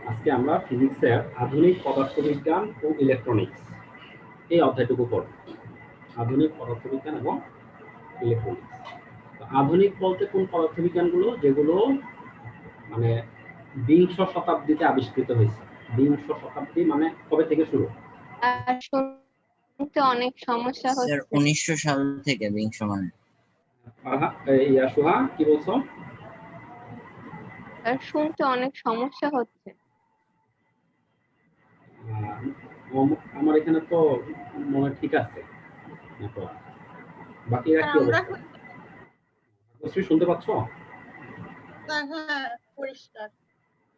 আজকে আমরা ফিজিক্সের আধুনিক পদার্থবিজ্ঞান ও ইলেকট্রনিক্স এই অধ্যায়টুকু পড়ব। আধুনিক পদার্থবিজ্ঞান এবং ইলেকট্রনিক্স। আধুনিক বলতে কোন পদার্থবিজ্ঞানগুলো যেগুলো মানে বিংশ শতাব্দীতে আবিষ্কৃত হয়েছে। বিংশ শতাব্দী মানে কবে থেকে শুরু? শুনতে অনেক সমস্যা হচ্ছে। স্যার 1900 সাল থেকে বিংশ মানে। সুহা কি বলছো? স্যার শুনতে অনেক সমস্যা হচ্ছে। আমার এখানে তো মনে ঠিক আছে। বাকিরা কি অবস্থা? শুনতে পাচ্ছ? হ্যাঁ, পরিষ্কার।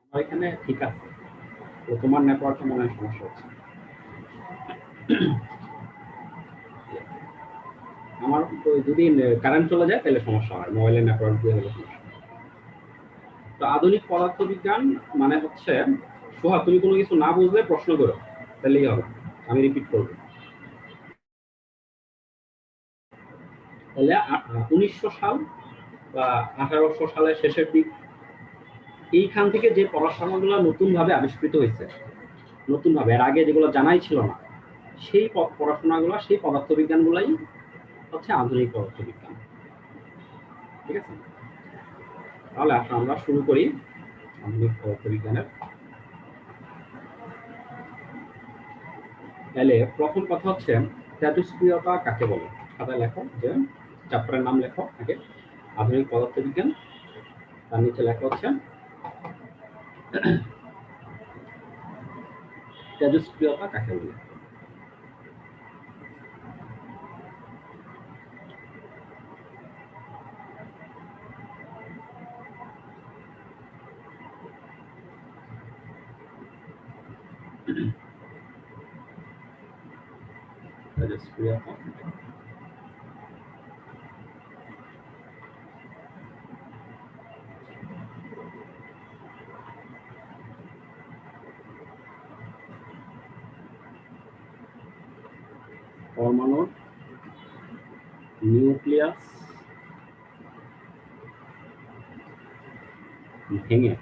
আমার এখানে ঠিক আছে, তো তোমার নেটওয়ার্কে মনে হয় সমস্যা হচ্ছে। আমার যদি কারেন্ট চলে যায় তাহলে সমস্যা হয়, মোবাইলের নেটওয়ার্ক দিয়ে হলে সমস্যা। তো আধুনিক পদার্থবিজ্ঞান মানে হচ্ছে, সোহা তুমি কোনো কিছু না বুঝলে প্রশ্ন করো, তাহলেই হবে, আমি রিপিট করব। তাহলে 1900 সাল বা 1800 সালের শেষের দিক, এইখান থেকে যে পড়াশোনাগুলো নতুন ভাবে আবিষ্কৃত হয়েছে, নতুন ভাবে এর আগে যেগুলো জানাই ছিল না, সেই পড়াশোনাগুলো, সেই পদার্থবিজ্ঞানগুলাই হচ্ছে আধুনিক পদার্থবিজ্ঞান। ঠিক আছে, তাহলে এখন আমরা শুরু করি আধুনিক পদার্থবিজ্ঞানের। তাহলে প্রথম কথা হচ্ছে তেজস্ক্রিয়তা কাকে বলে। খাতায় লেখো, যে চ্যাপ্টারের নাম লেখো আগে, আধুনিক পদার্থবিজ্ঞান, তার নিচে লেখা হচ্ছে তেজস্ক্রিয়তা কাকে বলে। তেজস্ক্রিয়তা পরমাণুর নিউক্লিয়াস ভেঙে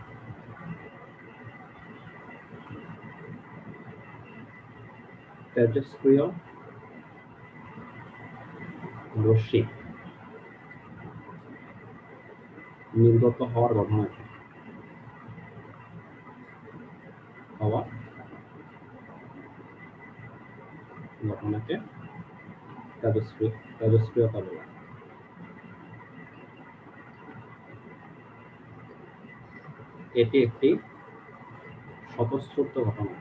তেজস্ক্রিয় রশ্মি নির্গত হওয়ার ঘটনাকে তেজস্ক্রিয়তা বলে। এটি একটি স্বতঃস্ফূর্ত ঘটনা।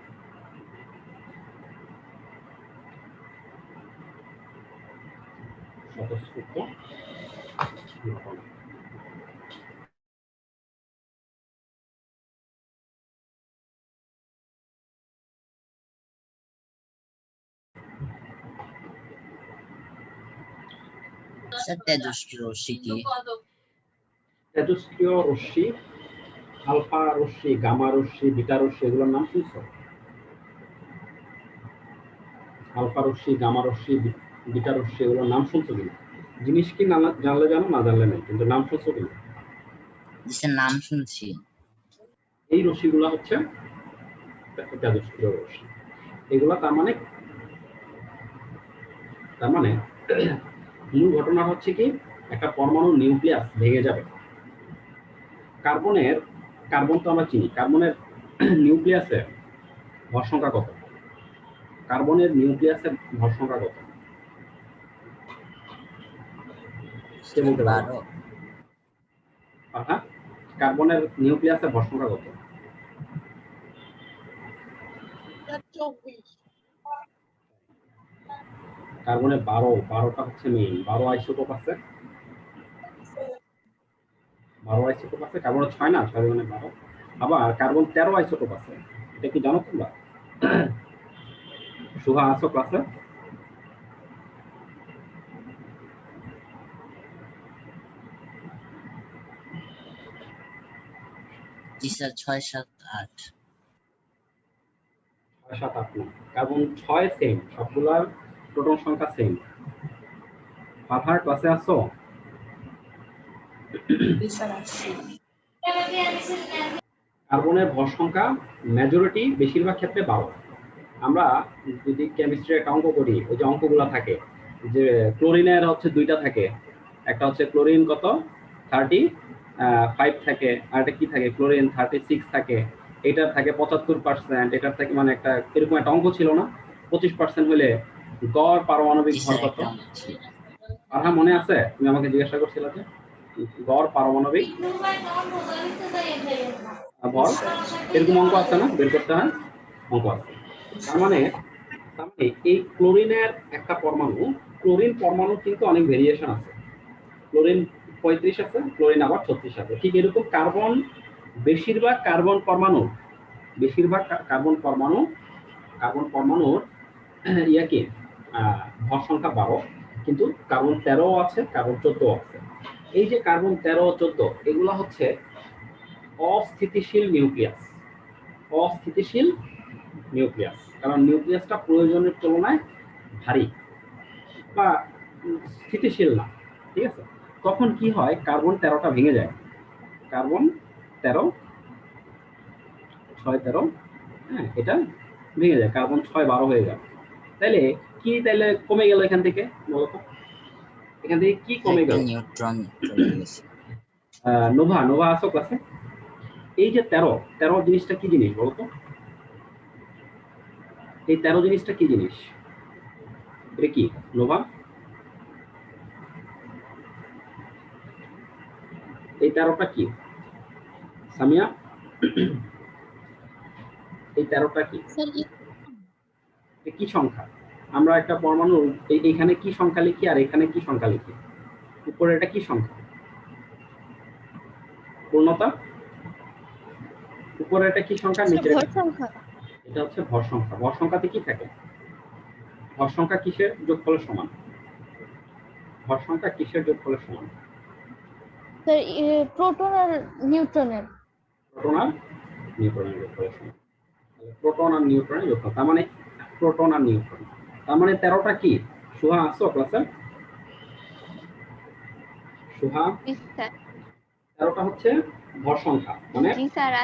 স্বতঃস্ফূর্ত ঘটনা। স্যার তেজস্ক্রিয় রশ্মি কি? তেজস্ক্রিয় রশ্মি, আলফা রশ্মি, গামা রশ্মি, বিটা রশ্মি, এগুলোর নাম শুনছো? আলফা রশ্মি, গামা রশ্মি, বিটা রশ্মি, এগুলোর নাম শুনছো কিনা? জিনিস কি জানলে জানো, না জানলে নাই, কিন্তু নাম শুনছো কিনা? স্যার নাম শুনছি। এই রশ্মিগুলো হচ্ছে তেজস্ক্রিয় রশ্মি। এগুলা তার মানে মূল ঘটনা হচ্ছে কি, একটা পরমাণু নিউক্লিয়াস ভেঙে যাবে। কার্বন তো আমরা চিনি, কার্বনের নিউক্লিয়াসের ভর সংখ্যা কত? কার্বনের নিউক্লিয়াসের ভর সংখ্যা কত? কে বলতে পারবে? কার্বনের নিউক্লিয়াসের ভর সংখ্যা কত? 24। কার্বনের 12টা হচ্ছে মেইন, 12 আইসোটোপ আছে। 12 আইসোটোপ আছে। কার্বনের 6 না, 6 মানে 12। আবার কার্বন 13 আইসোটোপ আছে। এটা কি জানো তোমরা? সুহা আছো ক্লাসে? জি স্যার, 6, 7, 8। 6, 7, 8 না। কার্বন 6 সেম, সবগুলার প্রোটন সংখ্যা সেম। পাথার ক্লাসে আছো? কার্বনের ভর সংখ্যা মেজরিটি বেশিরভাগ ক্ষেত্রে 12। আমরা যদি কেমিস্ট্রির একটা অঙ্ক করি, ওই যে অঙ্কগুলো থাকে যে ক্লোরিনের হচ্ছে দুইটা থাকে, একটা হচ্ছে ক্লোরিন কত 35 থাকে, আর একটা কি থাকে ক্লোরিন 36 থাকে, এটার থাকে 75%, এটার থাকে মানে একটা এরকম একটা অঙ্ক ছিল না? 25% হলে গড় পারমাণবিক জি ভর স্যার, কত? একটা অঙ্ক ছিল। আর হ্যাঁ, মনে আছে? তুমি আমাকে জিজ্ঞাসা করছিলে যে গড় পারমাণবিক ভর, এরকম অঙ্ক আছে না? বের করতে হয়, অঙ্ক আছে। তার মানে এই ক্লোরিনের একটা পরমাণু, ক্লোরিন পরমাণু কিন্তু অনেক ভেরিয়েশন আছে। ক্লোরিন 35 আছে, ক্লোরিন আবার 36 আছে। ঠিক এরকম কার্বন, বেশিরভাগ কার্বন পরমাণুর ইয়া কি ভর সংখ্যা 12, কিন্তু কার্বন 13 আছে, কার্বন 14 আছে। এই যে কার্বন 13 ও 14 এগুলো হচ্ছে অস্থিতিশীল নিউক্লিয়াস, কারণ নিউক্লিয়াসটা প্রয়োজনের তুলনায় ভারী বা স্থিতিশীল না। ঠিক আছে, তখন কি হয়, কার্বন 13টা ভেঙে যায়। কার্বন 13 6 13, হ্যাঁ, এটা ভেঙে যায়, কার্বন 6 12 হয়ে যায়। তাইলে কমে গেল এখান থেকে, বলতো এখান থেকে কি কমে একটা গেল? নিউট্রন চলে গেছে। নোভা আসো ক্লাসে। এই যে 13 জিনিসটা কি জিনিস বলতো? এই 13 জিনিসটা কি জিনিস? এটা কি নোভা? এই 13টা কি সামিয়া? এই 13টা কি? এটা কি সংখ্যা? আমরা একটা পরমাণু এইখানে কি সংখ্যা লিখি আর এখানে কি সংখ্যা লিখি? উপরে এটা কি সংখ্যা? পূর্ণতা। উপরে এটা কি সংখ্যা, নিচে ভর সংখ্যা। এটা হচ্ছে ভর সংখ্যা। ভর সংখ্যাতে কি থাকে? ভর সংখ্যা কিসের যোগফলের সমান? ভর সংখ্যা কিসের যোগফলের সমান? স্যার প্রোটন আর নিউট্রনের। প্রোটন আর নিউট্রনের যোগফলের সমান। প্রোটন আর নিউট্রনের যোগফল, তার মানে প্রোটন আর নিউট্রন। তার মানে 13টা কি? সুহা আসছো ক্লাসে? সুহা, জি স্যার। 13টা হচ্ছে ভর সংখ্যা, মানে জি স্যার।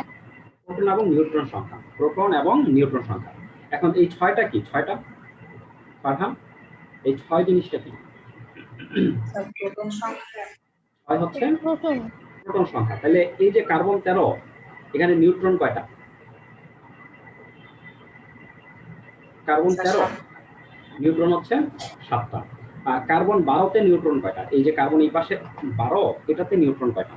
প্রোটন এবং নিউট্রন সংখ্যা। এখন এই 6টা কি? 6টা পাঠান, এই 6 জিনিসটা কি? 6 হচ্ছে প্রোটন। প্রোটন সংখ্যা। তাহলে এই যে কার্বন 13, এখানে নিউট্রন কয়টা? কার্বন 13, নিউট্রন হচ্ছে 7টা। আর কার্বন 12তে নিউট্রন কয়টা? এই যে কার্বন এই পাশে 12, এটাতে নিউট্রন কয়টা?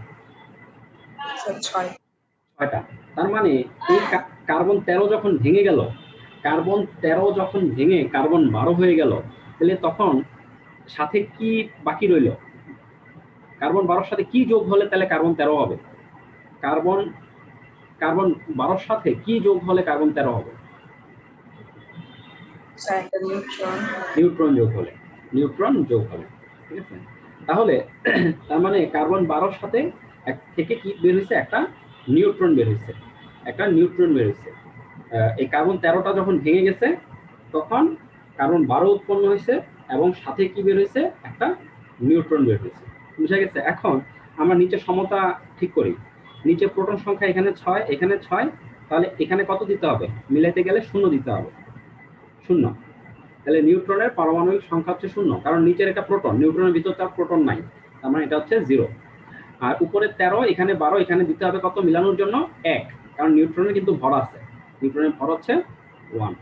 6টা। তার মানে এই কার্বন 13 যখন ভেঙে গেল, কার্বন 13 যখন ভেঙে কার্বন 12 হয়ে গেল, তাহলে তখন সাথে কি বাকি রইল? কার্বন 12 সাথে কি যোগ হলে তাহলে কার্বন 13 হবে? কার্বন 12 সাথে কি যোগ হলে কার্বন 13 হবে? নিউট্রন যোগ হলে। ঠিক আছে, তাহলে তার মানে কার্বন 12 সাথে থেকে কি বের হয়েছে? একটা নিউট্রন বের হয়েছে। এই কার্বন 13টা যখন ভেঙে গেছে, তখন কার্বন 12 উৎপন্ন হয়েছে এবং সাথে কি বের হয়েছে? একটা নিউট্রন বের হয়েছে। বুঝা গেছে? এখন আমরা নিচে সমতা ঠিক করি। নিচে প্রোটন সংখ্যা এখানে 6, এখানে 6, তাহলে এখানে কত দিতে হবে? মিলাইতে গেলে 0 দিতে হবে, 0। তাহলে নিউট্রনের পারমাণবিক সংখ্যা হচ্ছে 0, কারণ নিচের একটা প্রোটন, নিউট্রনের ভিতর তার প্রোটন নাই, তার মানে এটা হচ্ছে 0। আর উপরে 13, এখানে 12, এখানে দিতে হবে কত মিলানোর জন্য? 1, কারণ নিউট্রনের কিন্তু ভর আছে, নিউট্রনের ভর হচ্ছে 1।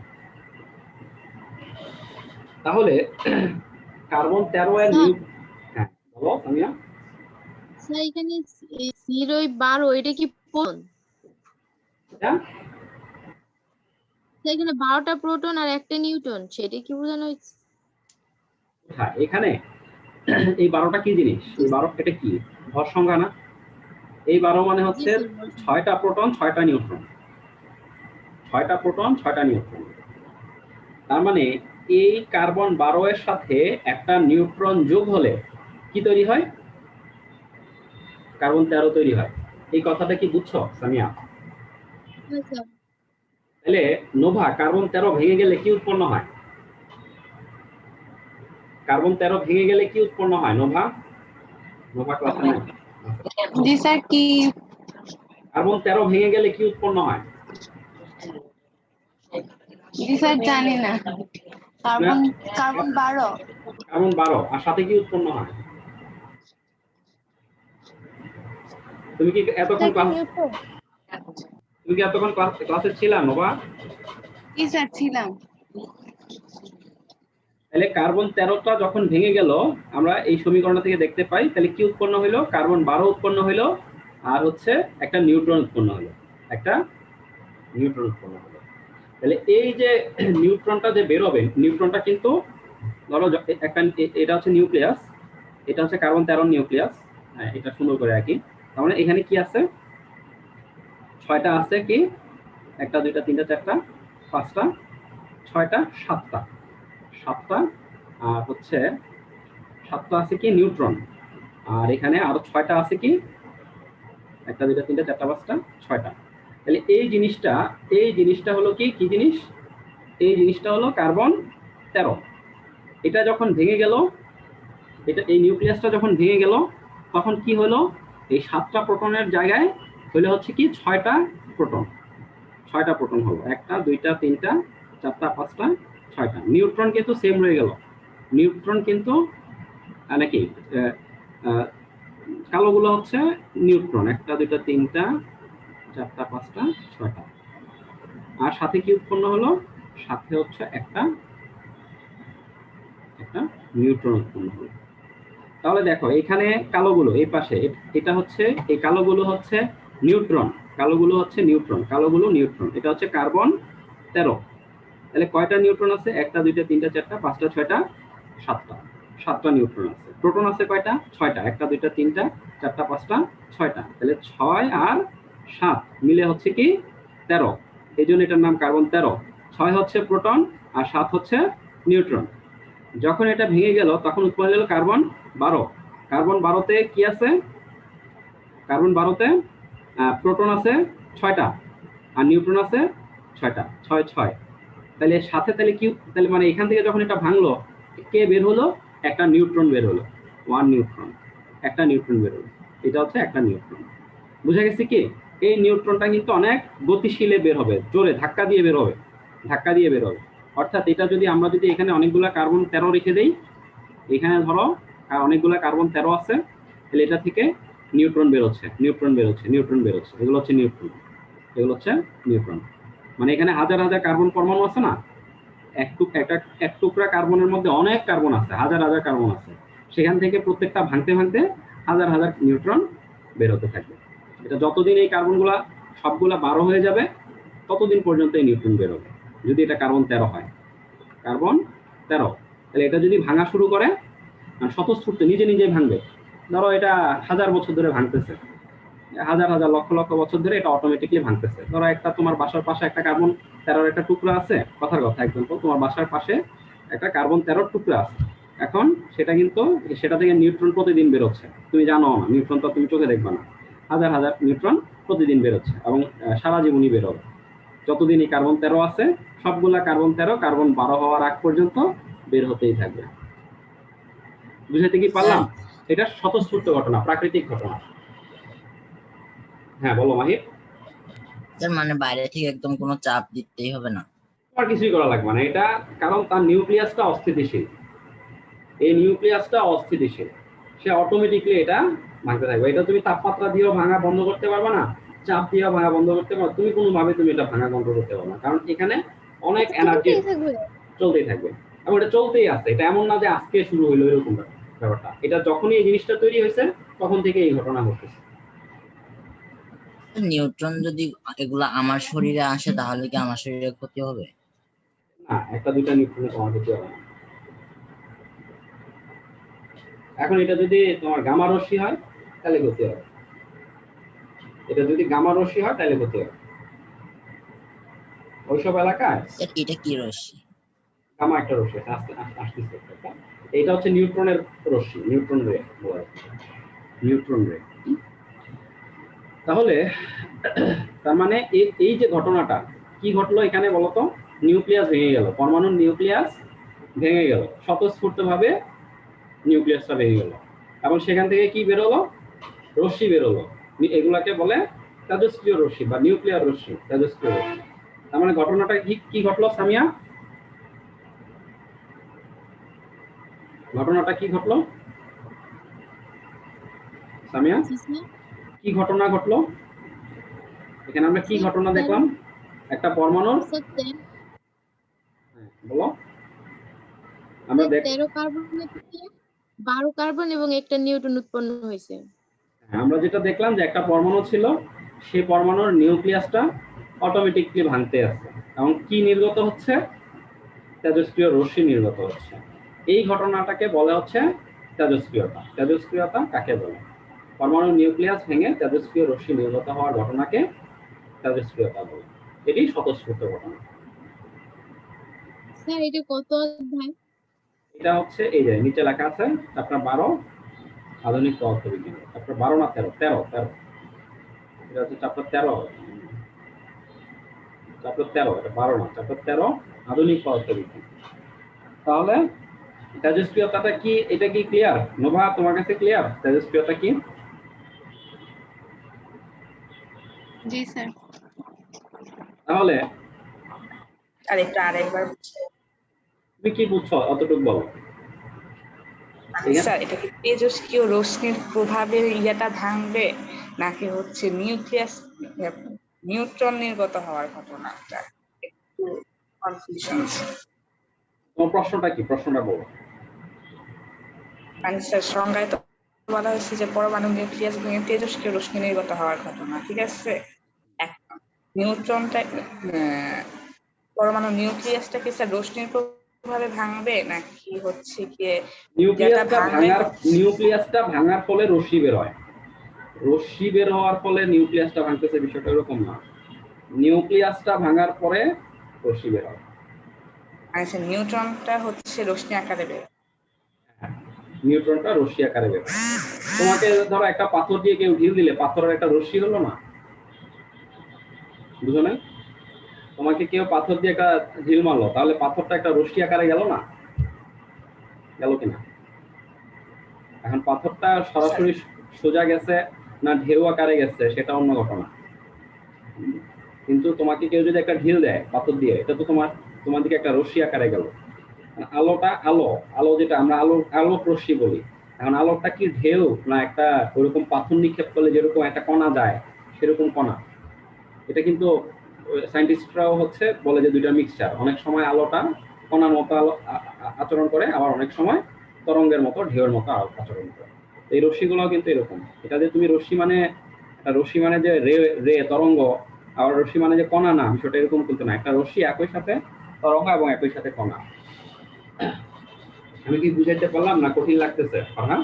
তাহলে কার্বন 13 এর হ্যাঁ বলো সামিয়া। স্যার এখানে 0 12 এটা কি প্রোটন? এটা স্যার এখানে 12টা প্রোটন আর একটা নিউট্রন, সেটা কি বোঝানো হয়েছে? হ্যাঁ, এখানে এই 12টা কি জিনিস? এই 12 এটা কি ভর সংখ্যা না? এই 12 মানে হচ্ছে 6টা প্রোটন 6টা নিউট্রন, 6টা প্রোটন 6টা নিউট্রন। তার মানে এই কার্বন 12 এর সাথে একটা নিউট্রন যোগ হলে কি তৈরি হয়? কার্বন 13 তৈরি হয়। এই কথাটা কি বুঝছো সামিয়া? হ্যাঁ স্যার। তাহলে নোভা, কার্বন 13 ভেঙে গেলে কি উৎপন্ন হয়? কার্বন 13 ভেঙে গেলে কি উৎপন্ন হয় নোভা? নোভা ক্লাসে নাই? জি স্যার। কি? কার্বন 13 ভেঙে গেলে কি উৎপন্ন হয়? জি স্যার জানি না। Carbon carbon 12। কার্বন 12 আর সাথে কি উৎপন্ন হয়? তুমি কি এতক্ষণ ক্লাস নিউট্রন। তুমি কি এতক্ষণ ক্লাসে ছিলা নোভা? জি স্যার ছিলাম। তাহলে কার্বন 13টা যখন ভেঙে গেল আমরা এই সমীকরণ থেকে দেখতে পাই, তাহলে কি উৎপন্ন হইলো? কার্বন 12 উৎপন্ন হইলো আর হচ্ছে একটা নিউট্রন উৎপন্ন হলো, একটা নিউট্রন উৎপন্ন হলো। তাহলে এই যে নিউট্রনটা যে বেরোবে, নিউট্রনটা কিন্তু ধরো একটা এটা হচ্ছে নিউক্লিয়াস, এটা হচ্ছে কার্বন 13 নিউক্লিয়াস। হ্যাঁ, এটা সুন্দর করে রাখি। তার মানে এখানে কি আছে? 6টা আছে কি? 1 2 3 4 5টা 6টা 7টা 7টা আর হচ্ছে 7টা আছে কি নিউট্রন। আর এখানে আরো 6টা আছে কি? 1 2 3 4 5টা 6টা। তাহলে এই জিনিসটা হলো কি কি জিনিস? এই জিনিসটা হলো কার্বন 13। এটা যখন ভেঙে গেল, এটা এই নিউক্লিয়াসটা যখন ভেঙে গেল তখন কি হলো? এই 7টা প্রোটনের জায়গায় হলো হচ্ছে কি 6টা প্রোটন। 6টা প্রোটন হলো, 1টা 2টা 3টা 4টা 5টা 6টা। নিউট্রন কিন্তু সেম রয়ে গেল। নিউট্রন কিন্তু নাকি কালোগুলো হচ্ছে নিউট্রন, 1টা 2টা 3টা 4টা 5টা 6টা। আর সাথে কি উৎপন্ন হলো? সাথে হচ্ছে একটা নিউট্রন উৎপন্ন হলো। তাহলে দেখো এখানে কালোগুলো এই পাশে, এটা হচ্ছে এই কালোগুলো হচ্ছে নিউট্রন, কালোগুলো হচ্ছে নিউট্রন, কালোগুলো নিউট্রন। এটা হচ্ছে কার্বন 13। তাহলে কয়টা নিউট্রন আছে? 1টা 2টা 3টা 4টা 5টা 6টা 7টা। 7টা নিউট্রন আছে। প্রোটন আছে কয়টা? 6টা। 1টা 2টা 3টা 4টা 5টা 6টা। তাহলে 6 আর 7 মিলে হচ্ছে কি 13। এই জন্য এটার নাম কার্বন 13। 6 হচ্ছে প্রোটন আর 7 হচ্ছে নিউট্রন। যখন এটা ভেঙে গেল তখন উৎপন্ন হলো কার্বন 12। কার্বন 12তে কি আছে? কার্বন 12তে প্রোটন আছে 6টা আর নিউট্রন আছে 6টা। 6 6। তাহলে সাথে তাহলে কি, তাহলে মানে এখান থেকে যখন এটা ভাঙলো কে বের হলো? একটা নিউট্রন বের হলো, 1 নিউট্রন। একটা নিউট্রন বের হলো, এটা হচ্ছে একটা নিউট্রন। বুঝা গেছে কি? এই নিউট্রনটা কিন্তু অনেক গতিশীলে বের হবে, জোরে ধাক্কা দিয়ে বের হবে, ধাক্কা দিয়ে বের হবে। অর্থাৎ এটা যদি আমরা যদি এখানে অনেকগুলা কার্বন 13 রেখে দেই, এখানে ধরো অনেকগুলা কার্বন 13 আছে, তাহলে এটা থেকে নিউট্রন বেরোচ্ছে, নিউট্রন বেরোচ্ছে, নিউট্রন বেরোচ্ছে। এগুলো হচ্ছে নিউট্রন, এগুলো হচ্ছে নিউট্রন। মানে এখানে হাজার হাজার কার্বন পরমাণু আছে না, এক টুকরা কার্বনের মধ্যে অনেক কার্বন আছে, হাজার হাজার কার্বন আছে। সেখান থেকে প্রত্যেকটা ভাঙতে ভাঙতে হাজার হাজার নিউট্রন বের হতে থাকবে। এটা যতদিন এই কার্বনগুলা সবগুলা 12 হয়ে যাবে ততদিন পর্যন্ত এই নিউট্রন বের হবে। যদি এটা কার্বন 13 হয়, কার্বন 13, তাহলে এটা যদি ভাঙা শুরু করে স্বতঃস্ফূর্ত নিজে নিজে ভাঙবে। ধরো এটা 1000 বছর ধরে ভাঙতেছে, হাজার হাজার লক্ষ লক্ষ বছর ধরে এটা অটোমেটিকলি ভাঙতেছে। ধরো একটা তোমার বাসার পাশে একটা কার্বন 13 একটা টুকরা আছে, কথার কথা এক্সাম্পল, তোমার বাসার পাশে একটা কার্বন 13 টুকরা আছে। এখন সেটা কিন্তু সেটা থেকে নিউট্রন প্রতিদিন বেরোচ্ছে, তুমি জানো না, নিউট্রন তো তুমি চোখে দেখবে না, হাজার হাজার নিউট্রন প্রতিদিন বেরোচ্ছে এবং সারা জীবনই বেরোবে। যতদিন এই কার্বন 13 আছে সবগুলা কার্বন 13 কার্বন 12 হওয়ার আগ পর্যন্ত বের হতেই থাকবে। বুঝাতে কি পারলাম? এটা স্বতঃস্ফূর্ত ঘটনা, প্রাকৃতিক ঘটনা। হ্যাঁ বলো মাহির। স্যার মানে বাইরে থেকে একদম কোনো চাপ দিতেই হবে না? আর কিছুই করা লাগবে না এটা, কারণ তার নিউক্লিয়াসটা অস্থিতিশীল। এই নিউক্লিয়াসটা অস্থিতিশীল, সে অটোমেটিকলি এটা ভাঙতে থাকবে। এটা তুমি তাপমাত্রা দিয়েও ভাঙা বন্ধ করতে পারবে না, চাপ দিয়েও ভাঙা বন্ধ করতে পারবে, তুমি কোনোভাবে তুমি এটা ভাঙা বন্ধ করতে পারবে না, কারণ এখানে অনেক এনার্জি চলতেই থাকবে এবং এটা চলতেই আছে। এটা এমন না যে আজকে শুরু হইলো এরকম ব্যাপারটা, এটা যখনই এই জিনিসটা তৈরি হয়েছে তখন থেকে এই ঘটনা ঘটতেছে। নিউট্রন যদি এগুলা আমার শরীরে আসে তাহলে কি আমার শরীরে ক্ষতি হবে? না, একটা দুইটা নিউট্রনে তোমার ক্ষতি হবে না। এখন এটা যদি তোমার গামা রশ্মি হয় তাহলে ক্ষতি হবে, এটা যদি গামা রশ্মি হয় তাহলে ক্ষতি হবে। ওইসব এলাকায় এটা কি রশ্মি? গামা একটা রশ্মি আসতেছে, এটা হচ্ছে নিউট্রনের রশ্মি, নিউট্রন রে বলা হয়, নিউট্রন রে। তাহলে তার মানে এই যে ঘটনাটা কি ঘটলো এখানে বলতো? নিউক্লিয়াস ভেঙে গেল, পরমাণুর নিউক্লিয়াস ভেঙে গেল, স্বতঃস্ফূর্ত ভাবে নিউক্লিয়াসটা ভেঙে গেল এবং সেখান থেকে কি বেরোলো? রশ্মি বেরোলো। এগুলাকে বলে তেজস্ক্রিয় রশ্মি বা নিউক্লিয়ার রশ্মি, তেজস্ক্রিয় রশ্মি। তার মানে ঘটনাটা কি ঘটলো সামিয়া? ঘটনাটা কি ঘটলো সামিয়া? জি স্যার। কি ঘটনা ঘটলো এখানে? আমরা কি ঘটনা দেখলাম? একটা পরমাণুর, স্যার বলো। আমরা দেখ 13 কার্বনের থেকে 12 কার্বন এবং একটা নিউট্রন উৎপন্ন হয়েছে। আমরা যেটা দেখলাম যে একটা পরমাণু ছিল, সেই পরমাণুর নিউক্লিয়াসটা অটোমেটিকলি ভাঙতে আছে এবং কি নির্গত হচ্ছে? তেজস্ক্রিয় রশ্মি নির্গত হচ্ছে। এই ঘটনাটাকে বলা হচ্ছে তেজস্ক্রিয়তা। তেজস্ক্রিয়তা কাকে বলে? পরমাণুর নিউক্লিয়াস ভেঙে তেজস্ক্রিয় রশ্মি নির্গত হওয়ার ঘটনাকে তেজস্ক্রিয়তা বলে। এটি স্বতঃস্ফূর্ত ঘটনা। স্যার এটা কত অধ্যায়? এটা হচ্ছে এই যে নিচে লেখা আছে চ্যাপ্টার 12 আধুনিক পদার্থবিজ্ঞান। চ্যাপ্টার 12 না 13 এটা হচ্ছে চ্যাপ্টার 13, চ্যাপ্টার 13, এটা 12 না, চ্যাপ্টার 13 আধুনিক পদার্থবিজ্ঞান। তাহলে তেজস্ক্রিয়তাটা কি, এটা কি ক্লিয়ার? নোভা তোমার কাছে ক্লিয়ার তেজস্ক্রিয়তা কি? জি স্যার। তাহলে আরেকবার তুমি কি বুঝছো অতটুকু বলো। স্যার, এটা কি তেজস্ক্রিয় রশ্মির প্রভাবে ইয়েটা ভাঙবে নাকি হচ্ছে নিউট্রন নির্গত হওয়ার ঘটনাটা? একটু কনফিউশন আছে। তোমার প্রশ্নটা কি? প্রশ্নটা বলো। মানে স্যার সংজ্ঞায় তো বলা হয়েছে যে পরমাণু নিউক্লিয়াস ভেঙে তেজস্ক্রিয় রশ্মি নির্গত হওয়ার ঘটনা, ঠিক আছে। এখন নিউট্রনটা পরমাণু নিউক্লিয়াসটা কি স্যার রশ্মির প্রভাবে ভাঙবে নাকি হচ্ছে গিয়ে নিউক্লিয়াসটা ভাঙার ফলে রশ্মি বের হয়। রশ্মি বের হওয়ার ফলে নিউক্লিয়াসটা ভাঙতেছে, বিষয়টা এরকম না। নিউক্লিয়াসটা ভাঙার পরে রশ্মি বের হয়। আচ্ছা, নিউট্রনটা হচ্ছে রশ্মি আকারে বের হয়। নিউট্রনটা রশ্মি আকারে বের হয়। তোমাকে ধরো একটা পাথর দিয়ে কেউ ঢিল দিলে পাথরের একটা রশ্মি হলো না? বুঝো না? তোমাকে কেউ পাথর দিয়ে একটা ঢিল মারলো, তাহলে পাথরটা একটা রশ্মি আকারে গেল না? গেল কিনা? এখন পাথরটা সরাসরি সোজা গেছে না ঢেউ আকারে গেছে সেটা অন্য ঘটনা। কিন্তু তোমাকে কেউ যদি একটা ঢিল দেয় পাথর দিয়ে, এটা তো তোমার দিকে একটা রশ্মি আকারে গেল। আলো যেটা আমরা আলোক রশ্মি বলি, এখন আলোকটা কি ঢেউ না একটা ওরকম পাথর নিক্ষেপ করলে যেরকম একটা কণা যায় সেরকম কণা? এটা কিন্তু সায়েন্টিস্টরাও হচ্ছে বলে যে দুইটা মিক্সচার। অনেক সময় আলোটা কণার মতো আচরণ করে, আবার অনেক সময় তরঙ্গের মতো ঢেউয়ের মতো আচরণ করে। এই রশ্মিগুলো কিন্তু এরকম। এটা যে তুমি রশ্মি মানে যে রে তরঙ্গ, আবার রশ্মি মানে যে কণা না, বিষয়টা এরকম কিন্তু না। একটা রশ্মি একই সাথে তরঙ্গ এবং একই সাথে কণা। আমি কি বুঝাইতে পারলাম না কঠিন লাগতেছে? হ্যাঁ,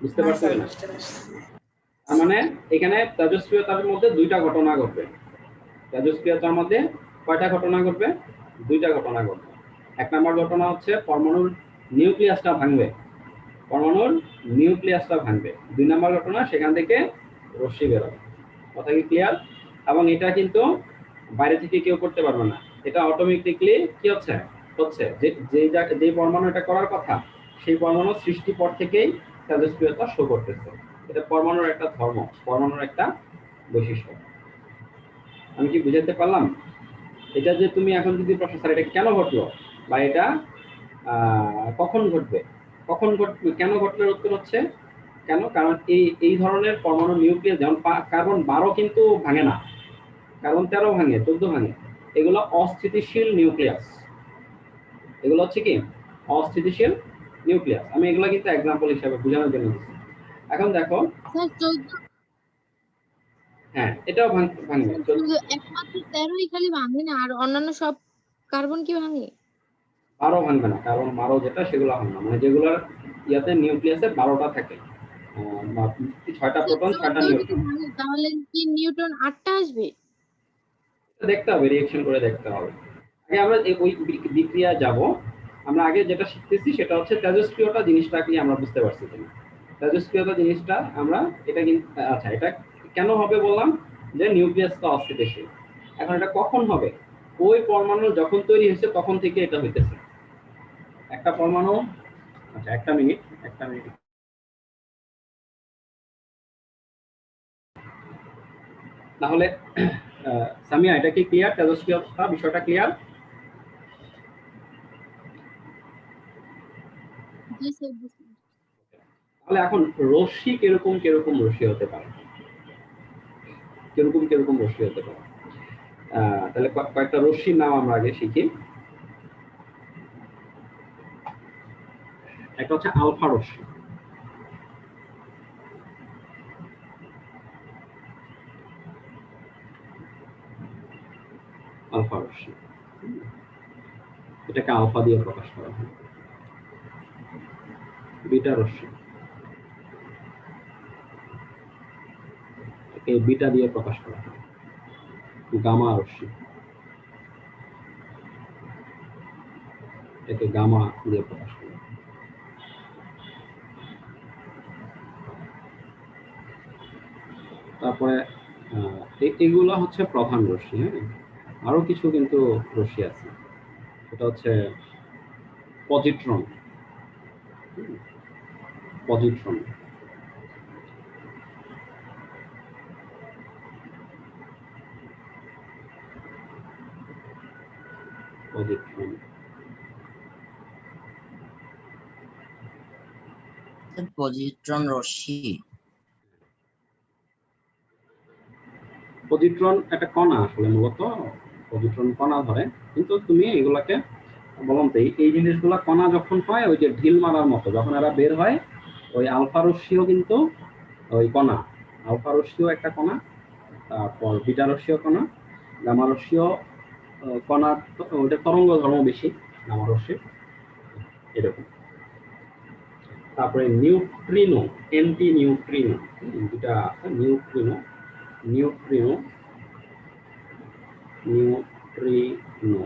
বুঝতে পারছো না? তার মানে এখানে তেজস্ক্রিয়তার মধ্যে দুইটা ঘটনা ঘটবে। তেজস্ক্রিয়তার মধ্যে কয়টা ঘটনা ঘটবে? দুইটা ঘটনা ঘটবে। এক নম্বর ঘটনা হচ্ছে পরমাণুর নিউক্লিয়াসটা ভাঙবে, পরমাণুর নিউক্লিয়াসটা ভাঙবে। দুই নম্বর ঘটনা সেখান থেকে রশ্মি বেরোবে। কথা কি ক্লিয়ার? এবং এটা কিন্তু বাইরে থেকে কেউ করতে পারবে না। এটা অটোমেটিকলি কি হচ্ছে যে পরমাণু এটা করার কথা, সেই পরমাণু সৃষ্টির পর থেকেই তেজস্ক্রিয়তা শো করতেছে। এটা পরমাণুর একটা ধর্ম, পরমাণুর একটা বৈশিষ্ট্য। আমি কি বুঝাতে পারলাম? এটা যে তুমি এখন যদি প্রশ্ন স্যার এটা কেন ঘটলো বা এটা কখন ঘটবে, কেন ঘটলে উত্তর হচ্ছে কেন। কারণ এই ধরনের পরমাণু নিউক্লিয়াস যেমন কার্বন 12 কিন্তু ভাঙে না, কার্বন 13 ভাঙে, 14 ভাঙে। এগুলো অস্থিতিশীল নিউক্লিয়াস। এগুলো হচ্ছে কি অস্থিতিশীল নিউক্লিয়াস। আমি এগুলো কিন্তু এক্সাম্পল হিসেবে বোঝানোর জন্য দিচ্ছি। এখন দেখো, স্যার 14, হ্যাঁ এটাও ভাঙবে। শুধু একমাত্র 13ই খালি ভাঙে না, আর অন্যান্য সব কার্বন কি ভাঙে? 12 ভাঙবে না, কার্বন 12 যেটা সেগুলো ভাঙবে না, মানে যেগুলোর ইয়াতে নিউক্লিয়াসে 12টা থাকে, 6টা প্রোটন 6টা 14 যদি নিউট্রন। ভাঙে তাহলে কি নিউটন 8টা আসবে? দেখতে হবে, রিঅ্যাকশন করে দেখতে হবে। আগে আমরা ওই বিক্রিয়া যাব। আমরা আগে যেটা শিখতেছি সেটা হচ্ছে তেজস্ক্রিয়তা জিনিসটা কি আমরা বুঝতে পারছি কিনা। তেজস্ক্রিয়তা জিনিসটা আমরা এটা কিন্তু আচ্ছা, এটা কেন হবে বললাম যে নিউক্লিয়াসটা অস্থিতিশীল। এখন এটা কখন হবে? ওই পরমাণু যখন তৈরি হয়েছে তখন থেকে এটা হইতেছে। একটা পরমাণু, আচ্ছা একটা মিনিট। তাহলে সামিয়া, এটা কি ক্লিয়ার? তেজস্ক্রিয়তা বিষয়টা ক্লিয়ার? জি স্যার বুঝছি। তাহলে এখন রশ্মি কিরকম কিরকম রশ্মি হতে পারে, কিরকম কিরকম রশ্মি হতে পারে? তাহলে কয়েকটা রশ্মির নাম আমরা আগে শিখি। একটা হচ্ছে আলফা রশ্মি, আলফা রশ্মি, এটাকে আলফা দিয়ে প্রকাশ করা হয়। বিটা রশ্মি, একে বিটা দিয়ে প্রকাশ করা হয়। গামা রশ্মি, একে গামা দিয়ে প্রকাশ করা হয়। তারপরে এগুলো হচ্ছে প্রধান রশ্মি। হ্যাঁ, আরো কিছু কিন্তু রশ্মি আছে, সেটা হচ্ছে পজিট্রন। পজিট্রন, পজিট্রন, পজিট্রন রশ্মি। পজিট্রন একটা কণা, আসলে মূলত পজিট্রন কণা ধরে, কিন্তু তুমি এগুলাকে বললাম তো, এই জিনিসগুলা কণা যখন হয়, ওই যে ঢিল মারার মতো যখন এরা বের হয়, ওই আলফা রশ্মিও কিন্তু ওই কণা, আলফা রশ্মিও একটা কণা, তারপর বিটা রশ্মিও কণা, গামা রশ্মিও কণা, ওইটা তরঙ্গ ধর্ম বেশি গামা রশ্মি, এরকম। তারপরে নিউট্রিনো, এন্টি নিউট্রিনো, দুটা আছে, নিউট্রিনো, নিউট্রিনো, নিউট্রিনো,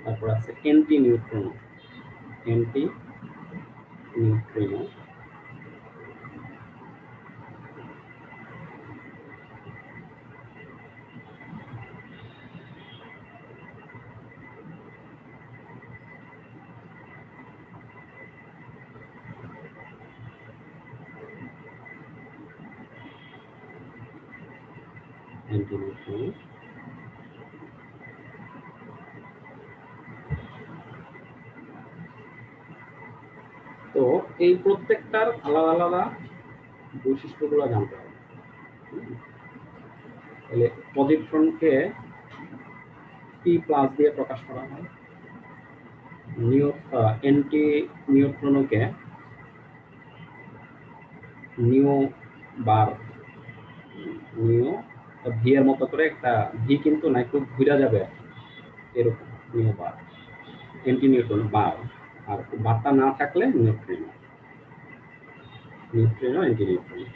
তারপর আছে anti neutrino, anti neutrino. Anti neutrino. তো এই প্রত্যেকটার আলাদা আলাদা বৈশিষ্ট্যগুলো জানতে হবে। তাহলে পজিট্রনকে পি প্লাস দিয়ে প্রকাশ করা হয়, এন্টি নিউট্রনকে নিউ বার, নিউ ভি এর মতো করে একটা ভি, কিন্তু না একটু ঘুরে যাবে এরকম, নিউ বার, এন্টি নিউট্রন বার, আর বারটা না থাকলে নিউট্রিনো, নিউট্রিনো, এন্টি নিউট্রিনো।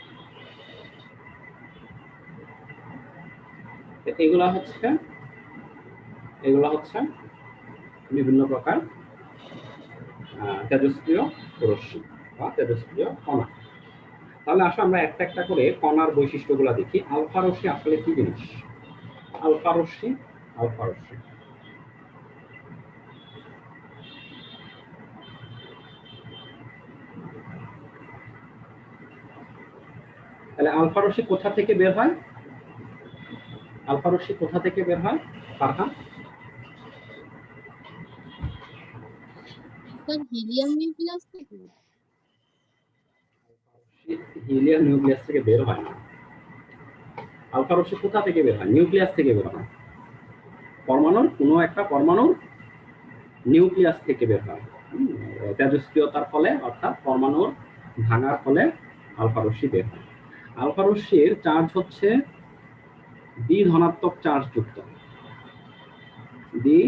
এগুলা হচ্ছে বিভিন্ন প্রকার তেজস্ক্রিয় রশ্মি বা তেজস্ক্রিয় কণা। তাহলে আসো আমরা একটা একটা করে কণার বৈশিষ্ট্যগুলো দেখি। আলফা রশ্মি আসলে কি জিনিস? আলফা রশ্মি, আলফা রশ্মি তাহলে আলফা রশ্মি কোথা থেকে বের হয়? আলফা রশ্মি কোথা থেকে বের হয় ফারহান? স্যার হিলিয়াম নিউক্লিয়াস থেকে। হিলিয়াম নিউক্লিয়াস থেকে বের হয় না। আলফা রশ্মি কোথা থেকে বের হয়? নিউক্লিয়াস থেকে বের হয়। পরমাণুর কোনো একটা পরমাণুর নিউক্লিয়াস থেকে বের হয়, তেজস্ক্রিয়তার ফলে, অর্থাৎ পরমাণুর ভাঙার ফলে আলফা রশ্মি বের হয়। আলফা রশ্মির চার্জ হচ্ছে দ্বি ধনাত্মক চার্জ যুক্ত, দ্বি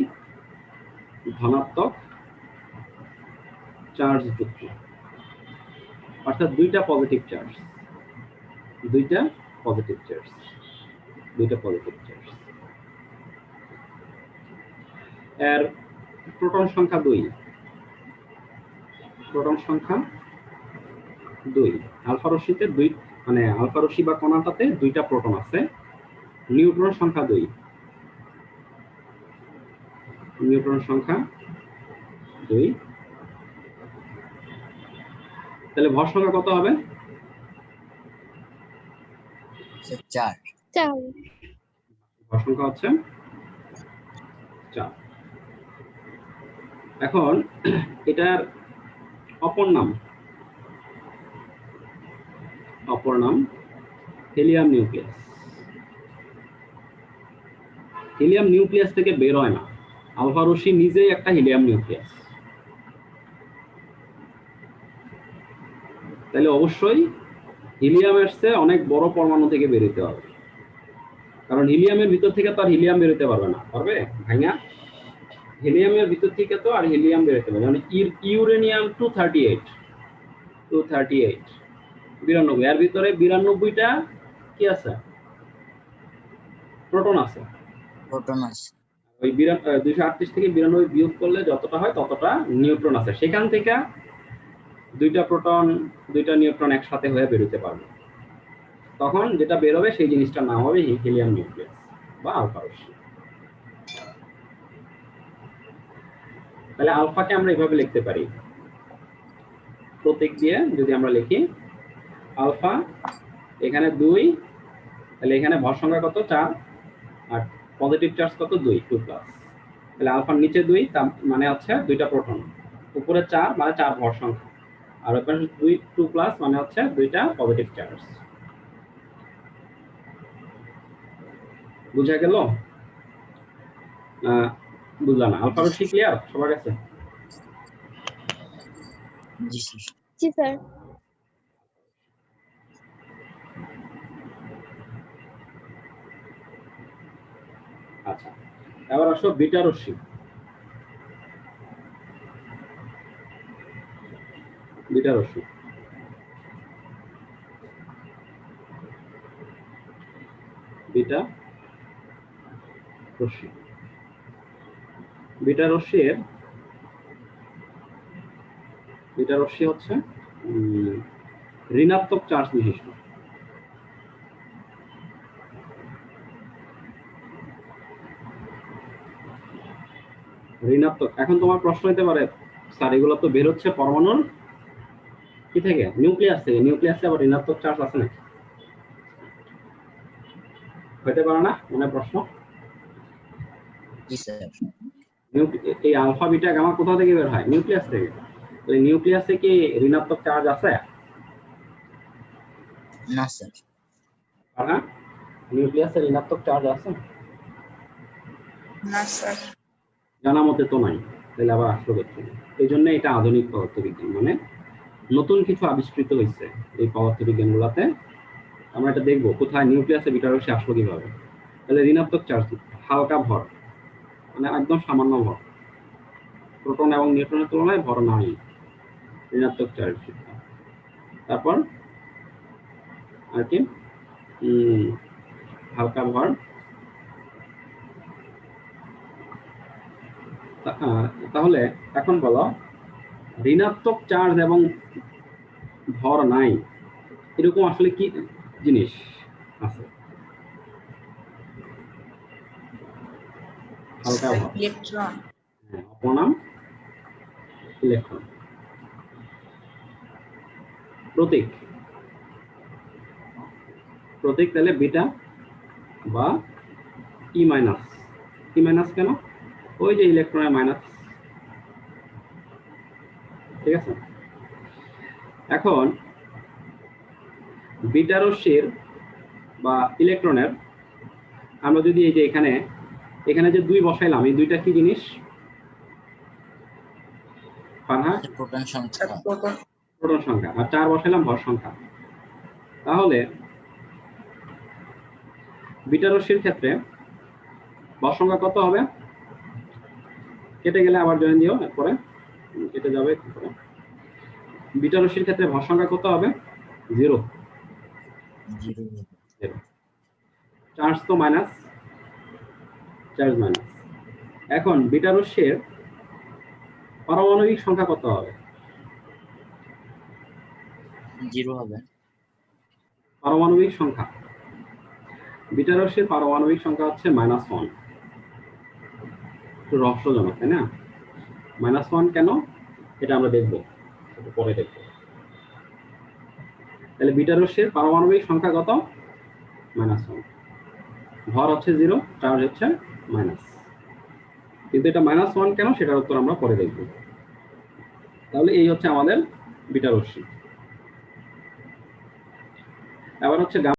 ধনাত্মক চার্জ যুক্ত, অর্থাৎ দুইটা পজিটিভ চার্জ, দুইটা পজিটিভ চার্জ, দুইটা পজিটিভ চার্জ। এর প্রোটন সংখ্যা 2, প্রোটন সংখ্যা 2। আলফা রশ্মিতে দুই, মানে আলফা রশ্মি বা কণাটাতে দুইটা প্রোটন আছে। নিউট্রন সংখ্যা 2, নিউট্রন সংখ্যা 2। তাহলে ভর সংখ্যা কত হবে? 4। 4 ভর সংখ্যা হচ্ছে 4। এখন এটার অপর নাম হিলিয়াম নিউক্লিয়াস। হিলিয়াম নিউক্লিয়াস থেকে বের হয় না, আলফা রশ্মি নিজেই একটা হিলিয়াম নিউক্লিয়াস। তাহলে অবশ্যই হিলিয়ামের চেয়ে অনেক বড় পরমাণু থেকে বেরোতে হবে, কারণ হিলিয়ামের ভিতর থেকে তো আর হিলিয়াম বেরোতে পারবে না, পারবে ভাইয়া? হিলিয়ামের ভিতর থেকে তো আর হিলিয়াম বেরোতে পারবে মানে ইউরেনিয়াম 238 92, এর ভিতরে 92টা কি আছে? প্রোটন আছে। প্রোটন আছে। ওই 238 থেকে 92 বিয়োগ করলে যতটা হয় ততটা নিউট্রন আছে, সেখান থেকে দুইটা প্রোটন দুইটা নিউট্রন একসাথে হয়ে বেরোতে পারবে। তখন যেটা বেরোবে সেই জিনিসটার নাম হবে হিলিয়াম নিউক্লিয়াস বা আলফা রশ্মি। তাহলে আলফাকে আমরা এভাবে লিখতে পারি, প্রতীক দিয়ে যদি আমরা লিখি আলফা, এখানে 2, তাহলে এখানে ভর সংখ্যা কত? 4, আর পজিটিভ চার্জ কত? 2 প্লাস। তাহলে আলফার নিচে 2 তার মানে হচ্ছে দুইটা প্রোটন, উপরে 4 মানে 4 ভর সংখ্যা, আর ওই পাশে 2 প্লাস মানে হচ্ছে দুইটা পজিটিভ চার্জ। বুঝা গেল? বুঝলাম না। আলফা রশ্মি ক্লিয়ার সবার কাছে? জি স্যার। জি স্যার। আচ্ছা, এবার আসো বিটা রশ্মি। বিটা রশ্মি বিটা রশ্মি হচ্ছে ঋণাত্মক চার্জ বিশিষ্ট। ঋণাত্মক। এখন তোমার প্রশ্ন হতে পারে, স্যার এগুলো তো বের হচ্ছে পরমাণুর কি থেকে? নিউক্লিয়াস থেকে। নিউক্লিয়াসে আবার ঋণাত্মক চার্জ আছে নাকি? হতে পারে না? মনে প্রশ্ন। জি স্যার। এই আলফা বিটা গামা কোথা থেকে বের হয়? নিউক্লিয়াস থেকে। তাহলে নিউক্লিয়াসে কি ঋণাত্মক চার্জ আছে? না স্যার। হ্যাঁ, নিউক্লিয়াসে ঋণাত্মক চার্জ আছে? না স্যার। জানা মতে তো নাই। তাহলে আবার আসলো দেখছি। এই জন্য এটা আধুনিক পদার্থবিজ্ঞান, মানে নতুন কিছু আবিষ্কৃত হয়েছে এই পদার্থবিজ্ঞান গুলাতে। আমরা এটা দেখবো কোথায় নিউক্লিয়াসে বিটা রশ্মি আসলো কিভাবে। তাহলে ঋণাত্মক চার্জ, হালকা ভর, মানে একদম সামান্য ভর, প্রোটন এবং নিউট্রনের তুলনায় ভর নাই, ঋণাত্মক চার্জ। তারপর আর কি? হালকা ভর। তাহলে এখন বলো, ঋণাত্মক চার্জ এবং ভর নাই এরকম আসলে কি জিনিস আছে? হালকা ভর, ইলেকট্রন। অপর নাম ইলেকট্রন। প্রতীক তাহলে বিটা বা ই মাইনাস। ই মাইনাস কেন? ওই যে ইলেকট্রনের মাইনাস, ঠিক আছে? এখন বিটা রশ্মির বা ইলেকট্রনের আমরা যদি এই যে এখানে যে 2 বসাইলাম, এই দুইটা কি জিনিস? প্রোটন সংখ্যা। প্রোটন সংখ্যা। আর 4 বসাইলাম ভর সংখ্যা। তাহলে বিটা রশ্মির ক্ষেত্রে ভর সংখ্যা কত হবে? কেটে গেলে আবার জয়েন দিও, এরপরে কেটে যাবে। বিটা রশ্মির ক্ষেত্রে ভর সংখ্যা কত হবে? 0। চার্জ তো মাইনাস, চার্জ মাইনাস। এখন বিটা রশ্মির পারমাণবিক সংখ্যা কত হবে? 0 হবে। পারমাণবিক সংখ্যা, বিটা রশ্মির পারমাণবিক সংখ্যা হচ্ছে -1। একটু রহস্যজনক, তাই না? -1 কেন এটা আমরা দেখবো, পরে দেখবো। তাহলে বিটা রশ্মির পারমাণবিক সংখ্যা কত? -1। ভর হচ্ছে 0, চার্জ হচ্ছে মাইনাস। কিন্তু এটা -1 কেন সেটার উত্তর আমরা পরে দেখব। তাহলে এই হচ্ছে আমাদের বিটা রশ্মি। এবার হচ্ছে